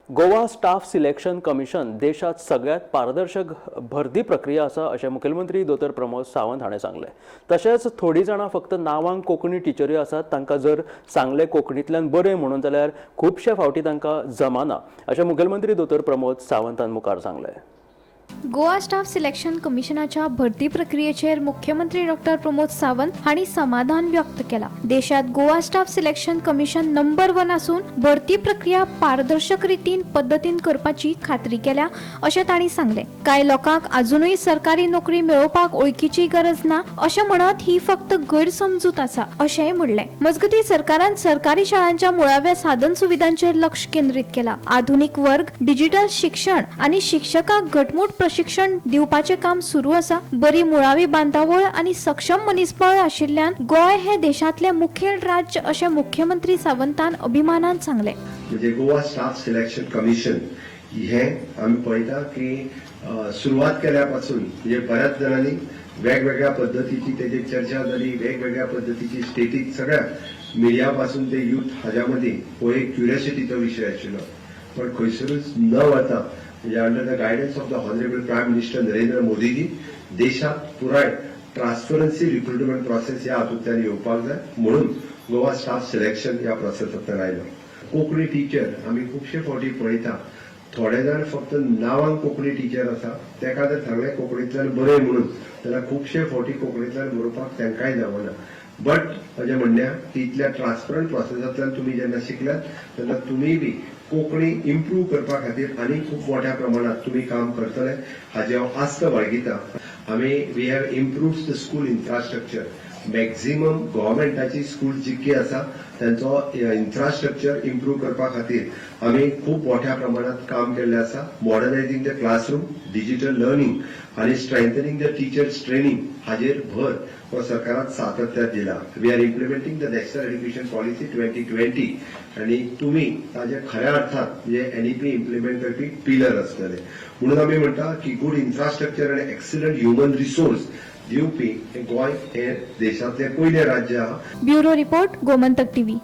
Goa staff selection commission देशात सगळ्यात पारदर्शक भरती प्रक्रिया आसा अशें मुखेलमंत्री दोतर प्रमोद सावंत हाणें सांगलें। तशेंच थोडीं जाणां फक्त नांवांक कोंकणी टिचरी आसात, तांकां जर सांगलें कोंकणींतल्यान बरें म्हणून जाल्यार खुबशे फावटी तांकां जमाना अशें मुखेलमंत्री दोतर प्रमोद सावंतान मुखार सांगलें। गोवा स्टाफ सिलेक्शन कमिशनाच्या भरती प्रक्रियेचेर मुख्यमंत्री डॉ. प्रमोद सावंत हांणी समाधान व्यक्त केला। देशात Goa staff selection commission number 1 आसून भरती प्रक्रिया पारदर्शक रितीन पद्धतीन करपाची खात्री केल्या अशें तांणी सांगलें। कांय लोकांक अजूनय सरकारी नोकरी मेळोवपाक वळखीची गरज ना अशें म्हणत ही फक्त गैरसमजूत आसा अशेंय म्हणलें। मजगतीं सरकारान सरकारी शाळांच्या मुळाव्या साधन सुविधांचेर लक्ष केंद्रीत केलां। आधुनिक वर्ग, डिजिटल शिक्षण आनी शिक्षकांक घटमूट प्रशिक्षण दिवपाचे काम सुरू आसा। बरी मुळावी बांदावळ आणि सक्षम मनीसबळ आशिल्ल्यान गोय हे देशातले मुखेल राज्य अशें मुख्यमंत्री सावंतान अभिमानान सांगलें। म्हणजे गोवा स्टाफ सिलेक्शन कमिशन हे आम्ही पळयता की सुरुवात केल्यापासून म्हणजे बऱ्याच जणांनी वेगवेगळ्या पद्धतीची तेजी चर्चा जाली, वेगवेगळ्या पद्धतीची स्टेटीक सगळ्या मिडियापासून ते यूथ हाज्यामध्ये हो एक क्युरियोसिटीचो विषय आशिल्लो। पण खंयसरूच न वता म्हणजे under the guidance of the honourable prime minister Narendra Modiji देशात पुराय ट्रान्सपरन्सी रिक्रुटमेंट प्रोसेस ह्या हातूंतल्यान येवपाक जाय म्हणून गोवा स्टाफ सिलेक्शन ह्या प्रोसेसांतल्यान आयलो। कोंकणी टीचर आमी खुबशे फावटी पळयता, थोडे जाण फक्त नांवांक कोंकणी टीचर आसा, तेका जर सांगलें कोंकणींतल्यान बरें म्हणून जाल्यार खुबशे फावटी कोंकणींतल्यान बरोवपाक तेंकाय जमना। बट म्हजें म्हणणें की इतल्या ट्रान्सपरंट प्रोसेसांतल्यान तुमी जेन्ना शिकल्यात तेन्ना तुमी बी कोंकणी इम्प्रूव करपा खातीर आनी खूब मोठ्या प्रमाणात तुम्ही काम करतले हाजी हांव आस्त बाळगिता। आमी we have improved the school infrastructure. Maximum गव्हर्मेंटाची स्कूल जितकी आसा त्यांचो इन्फ्रास्ट्रक्चर इम्प्रूव करपा खातीर आमी खूब मोठ्या प्रमाणात काम केल्लें आसा। Modernising the classroom, digital learning आणि स्ट्रेंथनिंग द टीचर्स ट्रेनिंग हाजेर भर हो सरकारान सातत्यान दिला। We are implementing the national education policy 2020 आणि तुम्ही ताजे खऱ्या अर्थात म्हणजे एनईपी इम्प्लिमेंट करपी पिलर आसतले। म्हणून आमी म्हणटा की गुड इन्फ्रास्ट्रक्चर आणि एक्सलंट ह्युमन रिसोर्स दिवपी गोंय हे देशातले पयले राज्य आहा। Bureau report, Gomantak TV.